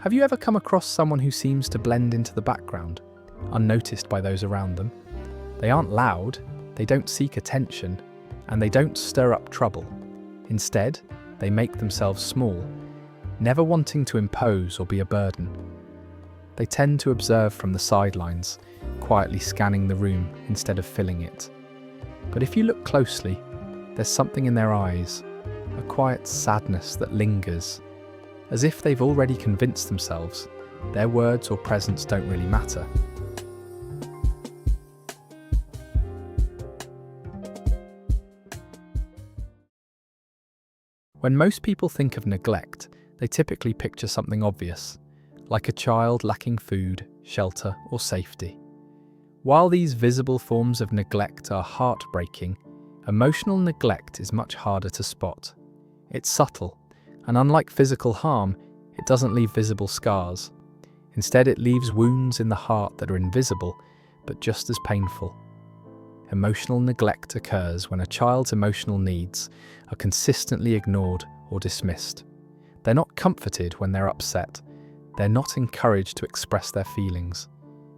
Have you ever come across someone who seems to blend into the background, unnoticed by those around them? They aren't loud, they don't seek attention, and they don't stir up trouble. Instead, they make themselves small, never wanting to impose or be a burden. They tend to observe from the sidelines, quietly scanning the room instead of filling it. But if you look closely, there's something in their eyes, a quiet sadness that lingers, as if they've already convinced themselves their words or presence don't really matter. When most people think of neglect, they typically picture something obvious, like a child lacking food, shelter, or safety. While these visible forms of neglect are heartbreaking, emotional neglect is much harder to spot. It's subtle, and unlike physical harm, it doesn't leave visible scars. Instead, it leaves wounds in the heart that are invisible, but just as painful. Emotional neglect occurs when a child's emotional needs are consistently ignored or dismissed. They're not comforted when they're upset, they're not encouraged to express their feelings,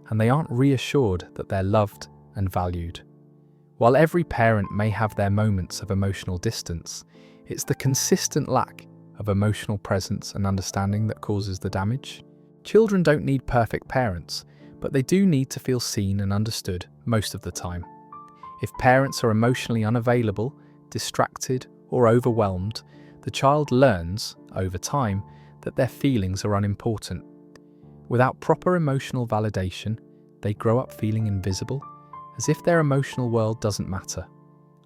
and they aren't reassured that they're loved and valued. While every parent may have their moments of emotional distance, it's the consistent lack of emotional presence and understanding that causes the damage. Children don't need perfect parents, but they do need to feel seen and understood most of the time. If parents are emotionally unavailable, distracted, or overwhelmed, the child learns, over time, that their feelings are unimportant. Without proper emotional validation, they grow up feeling invisible, as if their emotional world doesn't matter.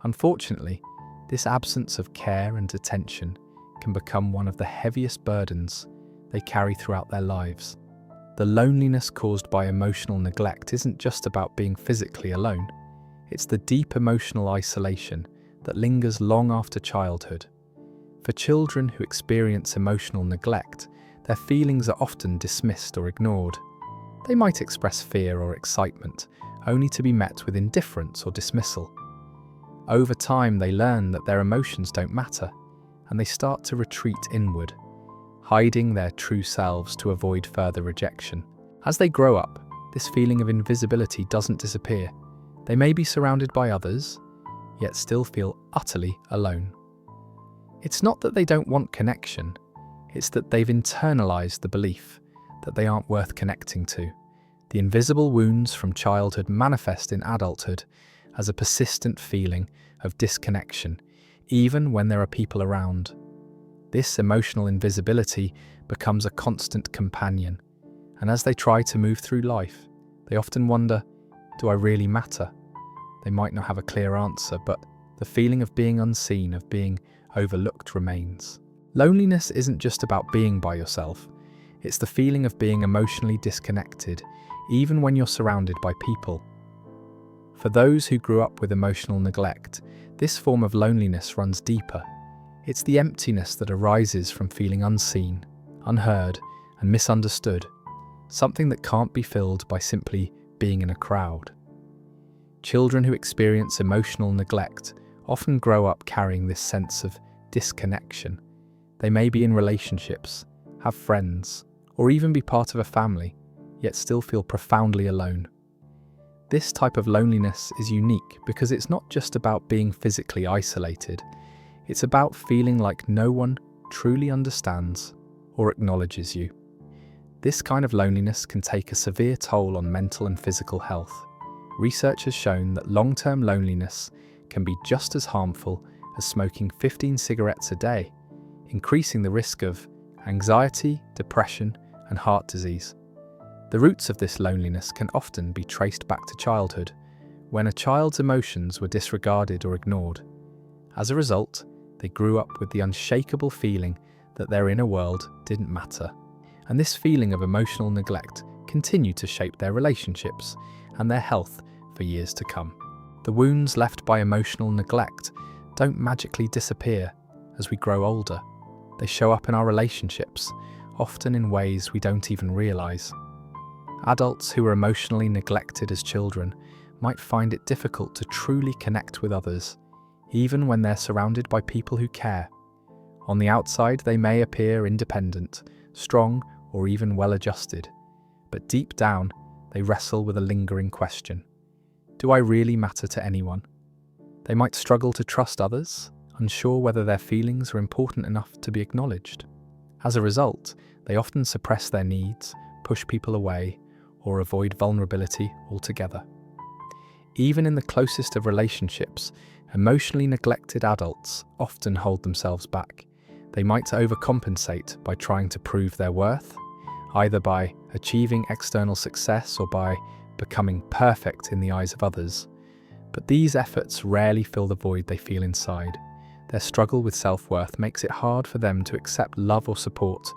Unfortunately, this absence of care and attention can become one of the heaviest burdens they carry throughout their lives. The loneliness caused by emotional neglect isn't just about being physically alone. It's the deep emotional isolation that lingers long after childhood. For children who experience emotional neglect, their feelings are often dismissed or ignored. They might express fear or excitement, only to be met with indifference or dismissal. Over time, they learn that their emotions don't matter, and they start to retreat inward, hiding their true selves to avoid further rejection. As they grow up, this feeling of invisibility doesn't disappear. They may be surrounded by others, yet still feel utterly alone. It's not that they don't want connection, it's that they've internalized the belief that they aren't worth connecting to. The invisible wounds from childhood manifest in adulthood as a persistent feeling of disconnection, even when there are people around. This emotional invisibility becomes a constant companion, and as they try to move through life, they often wonder, do I really matter? They might not have a clear answer, but the feeling of being unseen, of being overlooked remains. Loneliness isn't just about being by yourself, it's the feeling of being emotionally disconnected, even when you're surrounded by people. For those who grew up with emotional neglect, this form of loneliness runs deeper. It's the emptiness that arises from feeling unseen, unheard, and misunderstood, something that can't be filled by simply being in a crowd. Children who experience emotional neglect often grow up carrying this sense of disconnection. They may be in relationships, have friends, or even be part of a family, yet still feel profoundly alone. This type of loneliness is unique because it's not just about being physically isolated, it's about feeling like no one truly understands or acknowledges you. This kind of loneliness can take a severe toll on mental and physical health. Research has shown that long-term loneliness can be just as harmful as smoking 15 cigarettes a day, increasing the risk of anxiety, depression, and heart disease. The roots of this loneliness can often be traced back to childhood, when a child's emotions were disregarded or ignored. As a result, they grew up with the unshakable feeling that their inner world didn't matter. And this feeling of emotional neglect continued to shape their relationships and their health for years to come. The wounds left by emotional neglect don't magically disappear as we grow older. They show up in our relationships, often in ways we don't even realize. Adults who were emotionally neglected as children might find it difficult to truly connect with others, even when they're surrounded by people who care. On the outside, they may appear independent, strong, or even well-adjusted, but deep down, they wrestle with a lingering question. Do I really matter to anyone? They might struggle to trust others, unsure whether their feelings are important enough to be acknowledged. As a result, they often suppress their needs, push people away, or avoid vulnerability altogether. Even in the closest of relationships, emotionally neglected adults often hold themselves back. They might overcompensate by trying to prove their worth, either by achieving external success or by becoming perfect in the eyes of others. But these efforts rarely fill the void they feel inside. Their struggle with self-worth makes it hard for them to accept love or support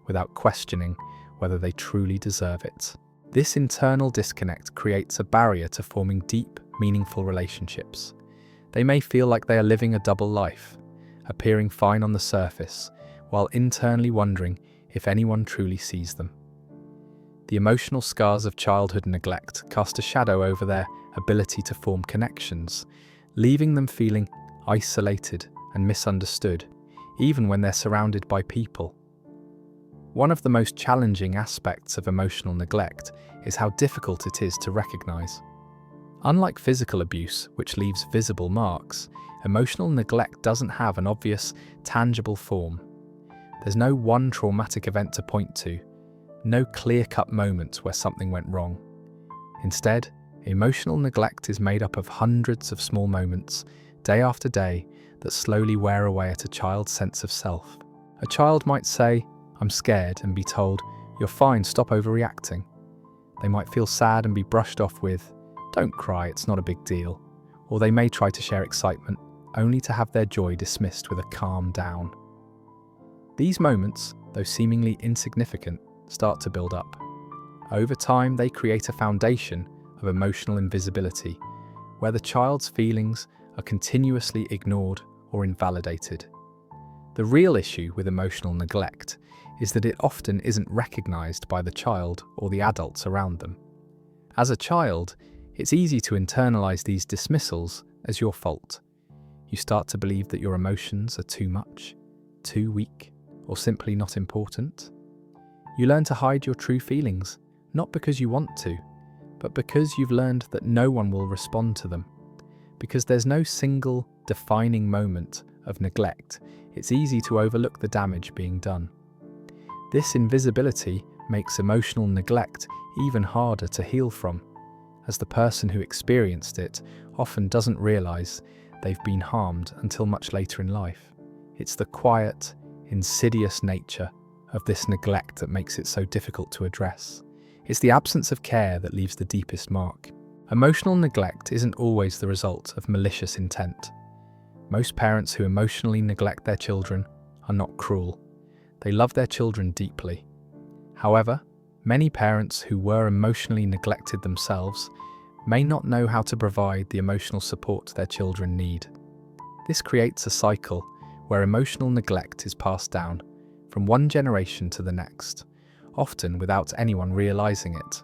without questioning whether they truly deserve it. This internal disconnect creates a barrier to forming deep, meaningful relationships. They may feel like they are living a double life, appearing fine on the surface, while internally wondering if anyone truly sees them. The emotional scars of childhood neglect cast a shadow over their ability to form connections, leaving them feeling isolated and misunderstood, even when they're surrounded by people. One of the most challenging aspects of emotional neglect is how difficult it is to recognize. Unlike physical abuse, which leaves visible marks, emotional neglect doesn't have an obvious, tangible form. There's no one traumatic event to point to, no clear-cut moment where something went wrong. Instead, emotional neglect is made up of hundreds of small moments, day after day, that slowly wear away at a child's sense of self. A child might say, "I'm scared," and be told, "You're fine, stop overreacting." They might feel sad and be brushed off with, "Don't cry, it's not a big deal." Or they may try to share excitement, only to have their joy dismissed with a calm down. These moments, though seemingly insignificant, start to build up. Over time, they create a foundation of emotional invisibility, where the child's feelings are continuously ignored or invalidated. The real issue with emotional neglect is that it often isn't recognized by the child or the adults around them. As a child, it's easy to internalize these dismissals as your fault. You start to believe that your emotions are too much, too weak, or simply not important. You learn to hide your true feelings, not because you want to, but because you've learned that no one will respond to them. Because there's no single defining moment of neglect, it's easy to overlook the damage being done. This invisibility makes emotional neglect even harder to heal from, as the person who experienced it often doesn't realize they've been harmed until much later in life. It's the quiet, insidious nature of this neglect that makes it so difficult to address. It's the absence of care that leaves the deepest mark. Emotional neglect isn't always the result of malicious intent. Most parents who emotionally neglect their children are not cruel. They love their children deeply. However, many parents who were emotionally neglected themselves may not know how to provide the emotional support their children need. This creates a cycle where emotional neglect is passed down from one generation to the next, often without anyone realizing it.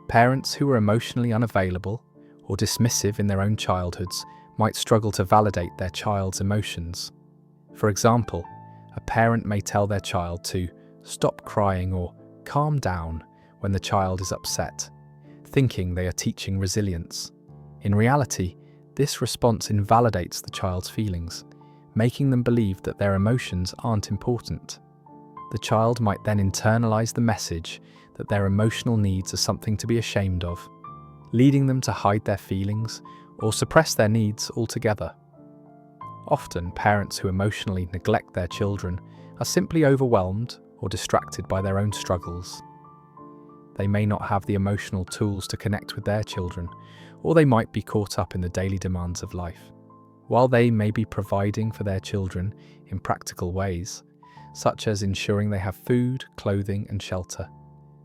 Parents who are emotionally unavailable or dismissive in their own childhoods might struggle to validate their child's emotions. For example, a parent may tell their child to stop crying or calm down when the child is upset, thinking they are teaching resilience. In reality, this response invalidates the child's feelings, making them believe that their emotions aren't important. The child might then internalize the message that their emotional needs are something to be ashamed of, leading them to hide their feelings or suppress their needs altogether. Often, parents who emotionally neglect their children are simply overwhelmed or distracted by their own struggles. They may not have the emotional tools to connect with their children, or they might be caught up in the daily demands of life. While they may be providing for their children in practical ways, such as ensuring they have food, clothing, and shelter,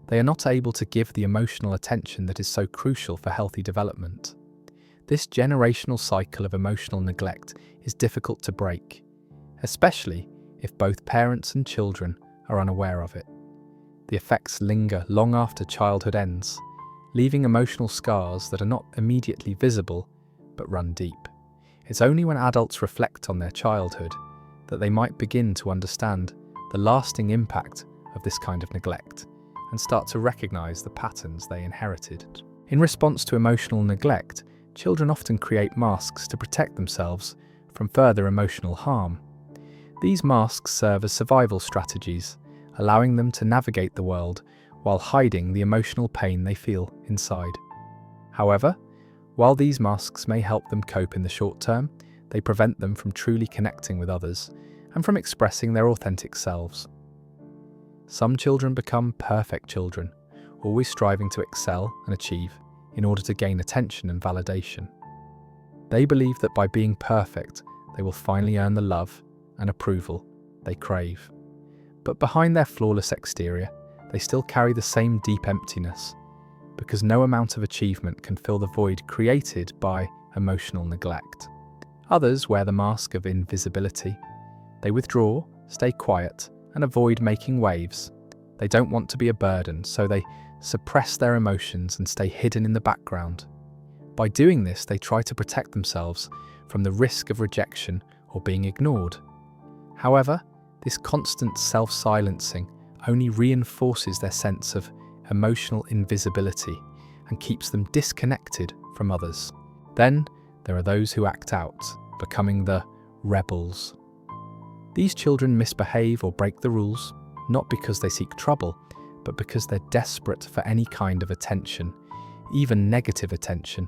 they are not able to give the emotional attention that is so crucial for healthy development. This generational cycle of emotional neglect is difficult to break, especially if both parents and children are unaware of it. The effects linger long after childhood ends, leaving emotional scars that are not immediately visible but run deep. It's only when adults reflect on their childhood that they might begin to understand the lasting impact of this kind of neglect and start to recognize the patterns they inherited. In response to emotional neglect, children often create masks to protect themselves from further emotional harm. These masks serve as survival strategies, allowing them to navigate the world while hiding the emotional pain they feel inside. However, while these masks may help them cope in the short term, they prevent them from truly connecting with others and from expressing their authentic selves. Some children become perfect children, always striving to excel and achieve in order to gain attention and validation. They believe that by being perfect, they will finally earn the love and approval they crave. But behind their flawless exterior, they still carry the same deep emptiness, because no amount of achievement can fill the void created by emotional neglect. Others wear the mask of invisibility. They withdraw, stay quiet, and avoid making waves. They don't want to be a burden, so they suppress their emotions and stay hidden in the background. By doing this, they try to protect themselves from the risk of rejection or being ignored. However, this constant self-silencing only reinforces their sense of emotional invisibility and keeps them disconnected from others. Then there are those who act out, becoming the rebels. These children misbehave or break the rules, not because they seek trouble, but because they're desperate for any kind of attention, even negative attention.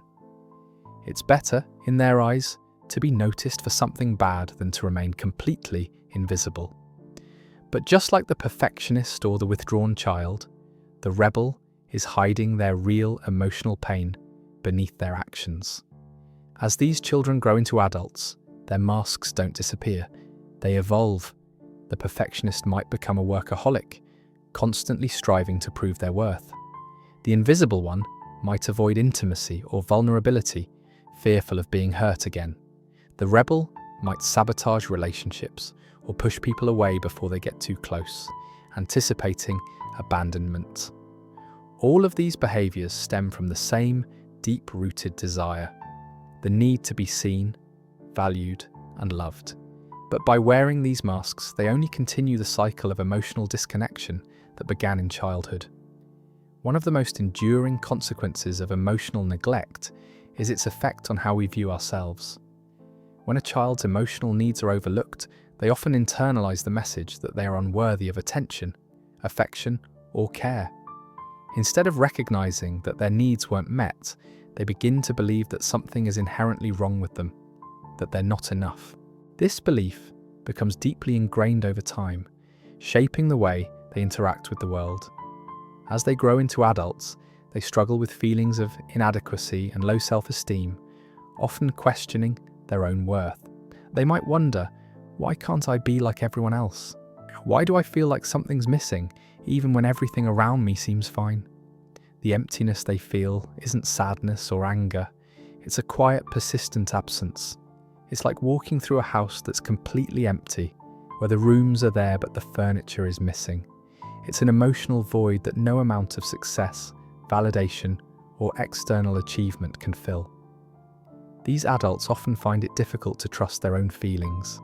It's better, in their eyes, to be noticed for something bad than to remain completely invisible. But just like the perfectionist or the withdrawn child, the rebel is hiding their real emotional pain beneath their actions. As these children grow into adults, their masks don't disappear, they evolve. The perfectionist might become a workaholic, constantly striving to prove their worth. The invisible one might avoid intimacy or vulnerability, fearful of being hurt again. The rebel might sabotage relationships or push people away before they get too close, anticipating abandonment. All of these behaviors stem from the same deep-rooted desire, the need to be seen, valued, and loved. But by wearing these masks, they only continue the cycle of emotional disconnection that began in childhood. One of the most enduring consequences of emotional neglect is its effect on how we view ourselves. When a child's emotional needs are overlooked, they often internalize the message that they are unworthy of attention, affection, or care. Instead of recognizing that their needs weren't met, they begin to believe that something is inherently wrong with them, that they're not enough. This belief becomes deeply ingrained over time, shaping the way they interact with the world. As they grow into adults, they struggle with feelings of inadequacy and low self-esteem, often questioning their own worth. They might wonder, why can't I be like everyone else? Why do I feel like something's missing, even when everything around me seems fine? The emptiness they feel isn't sadness or anger, it's a quiet, persistent absence. It's like walking through a house that's completely empty, where the rooms are there but the furniture is missing. It's an emotional void that no amount of success, validation, or external achievement can fill. These adults often find it difficult to trust their own feelings.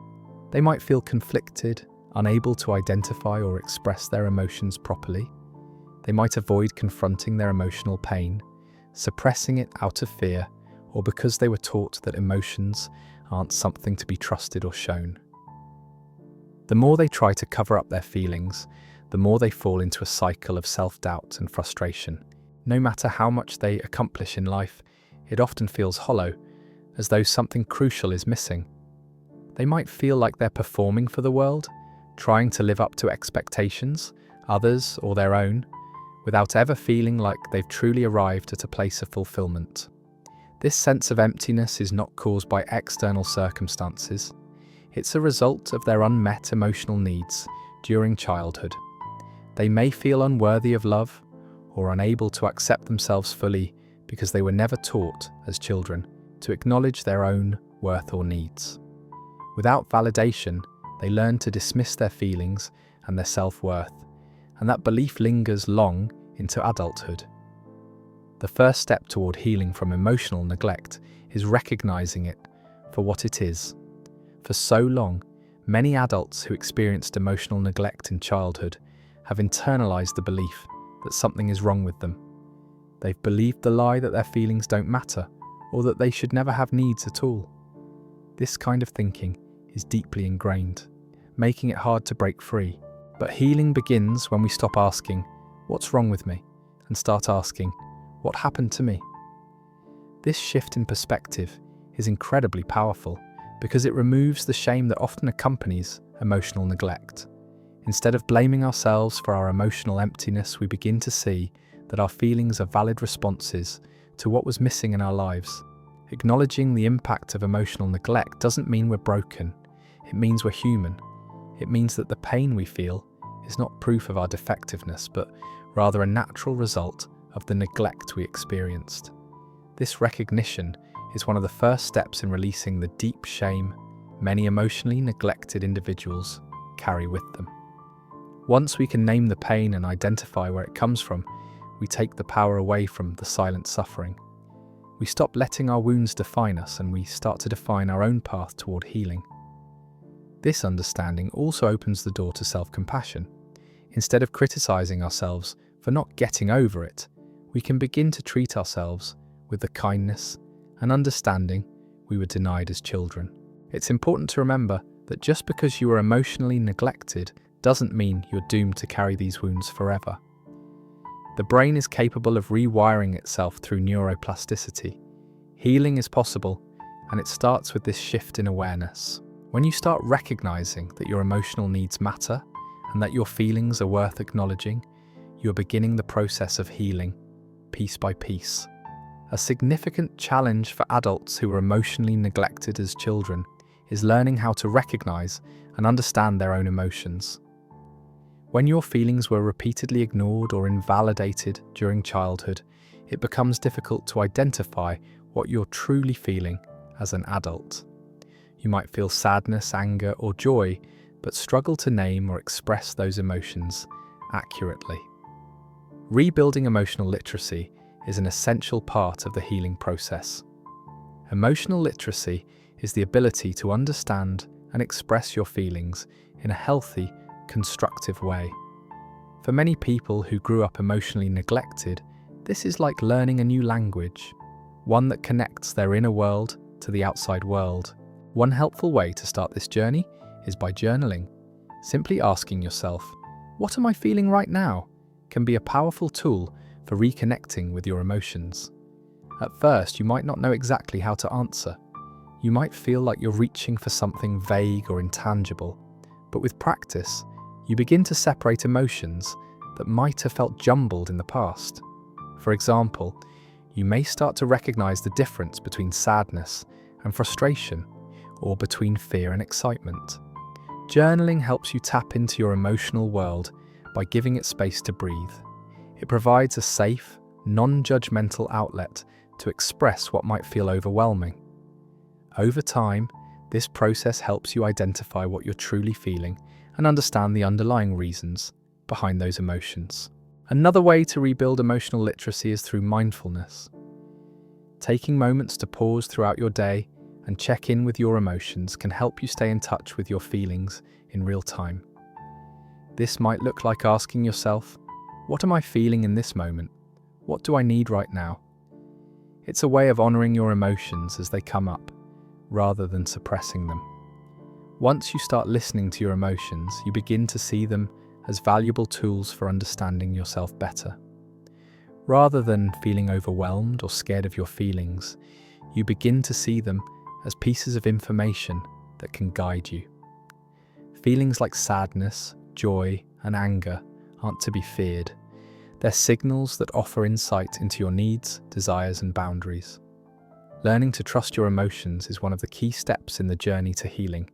They might feel conflicted, unable to identify or express their emotions properly. They might avoid confronting their emotional pain, suppressing it out of fear, or because they were taught that emotions aren't something to be trusted or shown. The more they try to cover up their feelings, the more they fall into a cycle of self-doubt and frustration. No matter how much they accomplish in life, it often feels hollow, as though something crucial is missing. They might feel like they're performing for the world, trying to live up to expectations, others or their own, without ever feeling like they've truly arrived at a place of fulfillment. This sense of emptiness is not caused by external circumstances. It's a result of their unmet emotional needs during childhood. They may feel unworthy of love or unable to accept themselves fully because they were never taught, as children, to acknowledge their own worth or needs. Without validation, they learn to dismiss their feelings and their self-worth, and that belief lingers long into adulthood. The first step toward healing from emotional neglect is recognizing it for what it is. For so long, many adults who experienced emotional neglect in childhood have internalized the belief that something is wrong with them. They've believed the lie that their feelings don't matter, or that they should never have needs at all. This kind of thinking is deeply ingrained, making it hard to break free. But healing begins when we stop asking, "What's wrong with me?" and start asking, "What happened to me?" This shift in perspective is incredibly powerful because it removes the shame that often accompanies emotional neglect. Instead of blaming ourselves for our emotional emptiness, we begin to see that our feelings are valid responses to what was missing in our lives. Acknowledging the impact of emotional neglect doesn't mean we're broken. It means we're human. It means that the pain we feel is not proof of our defectiveness, but rather a natural result of the neglect we experienced. This recognition is one of the first steps in releasing the deep shame many emotionally neglected individuals carry with them. Once we can name the pain and identify where it comes from, we take the power away from the silent suffering. We stop letting our wounds define us, and we start to define our own path toward healing. This understanding also opens the door to self-compassion. Instead of criticizing ourselves for not getting over it, we can begin to treat ourselves with the kindness and understanding we were denied as children. It's important to remember that just because you are emotionally neglected doesn't mean you're doomed to carry these wounds forever. The brain is capable of rewiring itself through neuroplasticity. Healing is possible, and it starts with this shift in awareness. When you start recognizing that your emotional needs matter and that your feelings are worth acknowledging, you're beginning the process of healing, piece by piece. A significant challenge for adults who were emotionally neglected as children is learning how to recognize and understand their own emotions. When your feelings were repeatedly ignored or invalidated during childhood, it becomes difficult to identify what you're truly feeling as an adult. You might feel sadness, anger, or joy, but struggle to name or express those emotions accurately. Rebuilding emotional literacy is an essential part of the healing process. Emotional literacy is the ability to understand and express your feelings in a healthy, constructive way. For many people who grew up emotionally neglected, this is like learning a new language, one that connects their inner world to the outside world. One helpful way to start this journey is by journaling. Simply asking yourself, "What am I feeling right now?" can be a powerful tool for reconnecting with your emotions. At first, you might not know exactly how to answer. You might feel like you're reaching for something vague or intangible, but with practice, you begin to separate emotions that might have felt jumbled in the past. For example, you may start to recognize the difference between sadness and frustration, or between fear and excitement. Journaling helps you tap into your emotional world by giving it space to breathe. It provides a safe, non-judgmental outlet to express what might feel overwhelming. Over time, this process helps you identify what you're truly feeling and understand the underlying reasons behind those emotions. Another way to rebuild emotional literacy is through mindfulness. Taking moments to pause throughout your day and check in with your emotions can help you stay in touch with your feelings in real time. This might look like asking yourself, "What am I feeling in this moment? What do I need right now?" It's a way of honoring your emotions as they come up, rather than suppressing them. Once you start listening to your emotions, you begin to see them as valuable tools for understanding yourself better. Rather than feeling overwhelmed or scared of your feelings, you begin to see them as pieces of information that can guide you. Feelings like sadness, joy, and anger aren't to be feared. They're signals that offer insight into your needs, desires, and boundaries. Learning to trust your emotions is one of the key steps in the journey to healing.